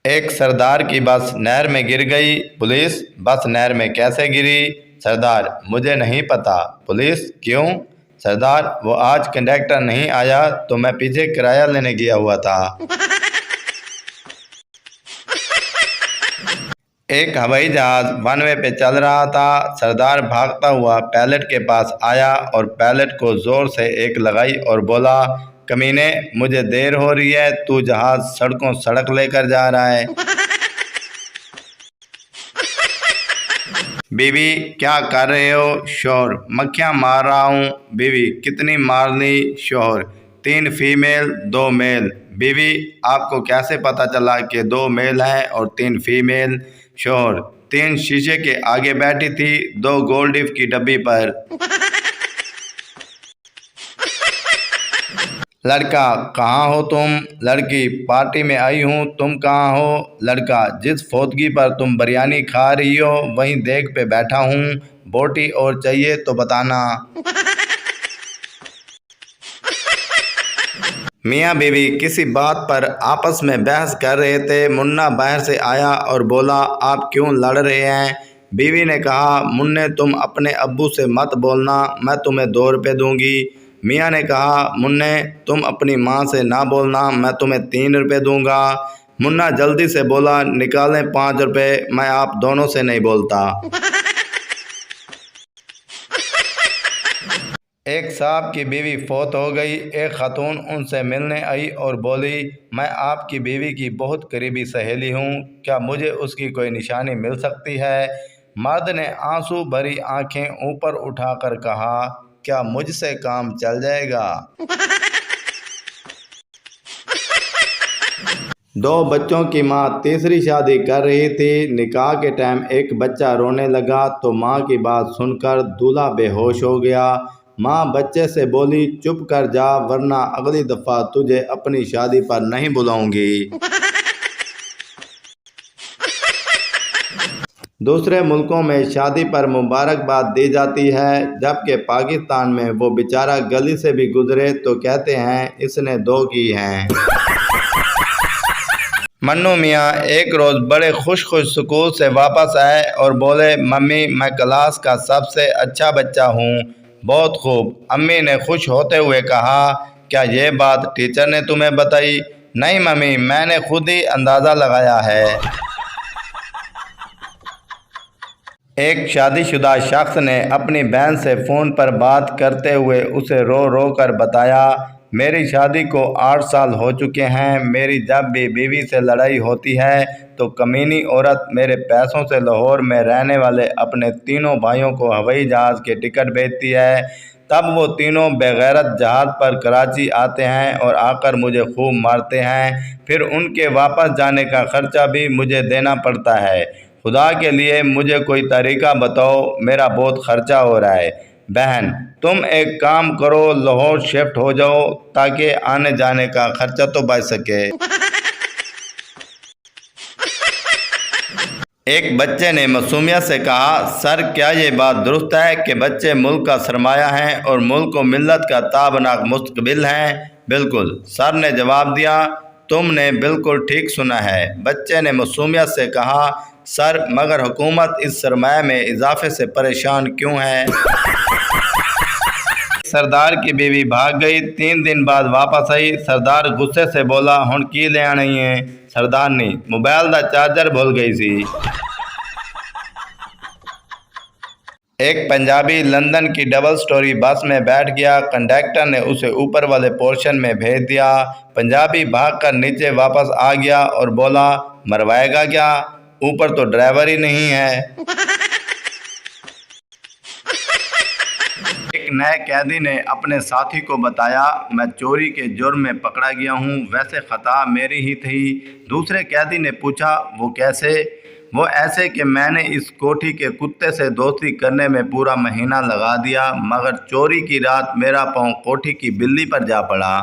ایک سردار کی بس نہر میں گر گئی۔ پولیس: بس نہر میں کیسے گری؟ سردار: مجھے نہیں پتا۔ پولیس: کیوں؟ سردار: وہ آج کنڈکٹر نہیں آیا تو میں پیچھے کرایہ لینے گیا ہوا تھا۔ ایک ہوائی جہاز ون وے پہ چل رہا تھا۔ سردار بھاگتا ہوا پائلٹ کے پاس آیا اور پائلٹ کو زور سے ایک لگائی اور بولا، کمینے، مجھے دیر ہو رہی ہے، تو جہاز سڑکوں سڑک لے کر جا رہا ہے۔ بیوی: کیا کر رہے ہو؟ شوہر: مکھیاں مار رہا ہوں۔ بیوی: کتنی مار لی؟ شوہر: 3 فیمیل 2 میل۔ بیوی: آپ کو کیسے پتا چلا کہ 2 میل ہیں اور 3 فیمیل؟ شوہر: 3 شیشے کے آگے بیٹھی تھی، 2 گولڈ کی ڈبی پر۔ لڑکا: کہاں ہو تم؟ لڑکی: پارٹی میں آئی ہوں، تم کہاں ہو؟ لڑکا: جس فوتگی پر تم بریانی کھا رہی ہو وہیں دیگ پہ بیٹھا ہوں، بوٹی اور چاہیے تو بتانا۔ میاں بیوی کسی بات پر آپس میں بحث کر رہے تھے۔ منا باہر سے آیا اور بولا، آپ کیوں لڑ رہے ہیں؟ بیوی نے کہا، منّے تم اپنے ابو سے مت بولنا، میں تمہیں 2 روپے دوں گی۔ میاں نے کہا، منّے تم اپنی ماں سے نہ بولنا، میں تمہیں 3 روپے دوں گا۔ منا جلدی سے بولا، نکالیں 5 روپے، میں آپ دونوں سے نہیں بولتا۔ ایک صاحب کی بیوی فوت ہو گئی۔ ایک خاتون ان سے ملنے آئی اور بولی، میں آپ کی بیوی کی بہت قریبی سہیلی ہوں، کیا مجھے اس کی کوئی نشانی مل سکتی ہے؟ مرد نے آنسو بھری آنکھیں اوپر اٹھا کر کہا، کیا مجھ سے کام چل جائے گا؟ 2 بچوں کی ماں تیسری شادی کر رہی تھی۔ نکاح کے ٹائم ایک بچہ رونے لگا تو ماں کی بات سن کر دولہا بے ہوش ہو گیا۔ ماں بچے سے بولی، چپ کر جا ورنہ اگلی دفعہ تجھے اپنی شادی پر نہیں بلاؤں گی۔ دوسرے ملکوں میں شادی پر مبارکباد دی جاتی ہے، جبکہ پاکستان میں وہ بیچارہ گلی سے بھی گزرے تو کہتے ہیں اس نے 2 کی ہیں۔ منو میاں ایک روز بڑے خوش سکول سے واپس آئے اور بولے، ممی میں کلاس کا سب سے اچھا بچہ ہوں۔ بہت خوب۔ امی نے خوش ہوتے ہوئے کہا، کیا یہ بات ٹیچر نے تمہیں بتائی؟ نہیں ممی، میں نے خود ہی اندازہ لگایا ہے۔ ایک شادی شدہ شخص نے اپنی بہن سے فون پر بات کرتے ہوئے اسے رو رو کر بتایا، میری شادی کو 8 سال ہو چکے ہیں، میری جب بھی بیوی سے لڑائی ہوتی ہے تو کمینی عورت میرے پیسوں سے لاہور میں رہنے والے اپنے 3 بھائیوں کو ہوائی جہاز کے ٹکٹ بھیجتی ہے، تب وہ 3 بے غیرت جہاز پر کراچی آتے ہیں اور آ کر مجھے خوب مارتے ہیں، پھر ان کے واپس جانے کا خرچہ بھی مجھے دینا پڑتا ہے، خدا کے لیے مجھے کوئی طریقہ بتاؤ، میرا بہت خرچہ ہو رہا ہے۔ بہن: تم ایک کام کرو، لاہور شفٹ ہو جاؤ تاکہ آنے جانے کا خرچہ تو بچ سکے۔ ایک بچے نے معصومیت سے کہا، سر کیا یہ بات درست ہے کہ بچے ملک کا سرمایہ ہیں اور ملک و ملت کا تابناک مستقبل ہیں؟ بالکل، سر نے جواب دیا، تم نے بالکل ٹھیک سنا ہے۔ بچے نے معصومیت سے کہا، سر مگر حکومت اس سرمایہ میں اضافے سے پریشان کیوں ہے؟ سردار کی بیوی بھاگ گئی، 3 دن بعد واپس آئی۔ سردار غصے سے بولا، ہن کی لے آنی ہے؟ سردارنی: موبائل دا چارجر بھول گئی سی۔ ایک پنجابی لندن کی ڈبل سٹوری بس میں بیٹھ گیا، کنڈکٹر نے اسے اوپر والے پورشن میں بھیج دیا۔ پنجابی بھاگ کر نیچے واپس آ گیا اور بولا، مروائے گا کیا؟ اوپر تو ڈرائیور ہی نہیں ہے۔ ایک نئے قیدی نے اپنے ساتھی کو بتایا، میں چوری کے جرم میں پکڑا گیا ہوں، ویسے خطا میری ہی تھی۔ دوسرے قیدی نے پوچھا، وہ کیسے؟ وہ ایسے کہ میں نے اس کوٹھی کے کتے سے دوستی کرنے میں پورا مہینہ لگا دیا، مگر چوری کی رات میرا پاؤں کوٹھی کی بلی پر جا پڑا۔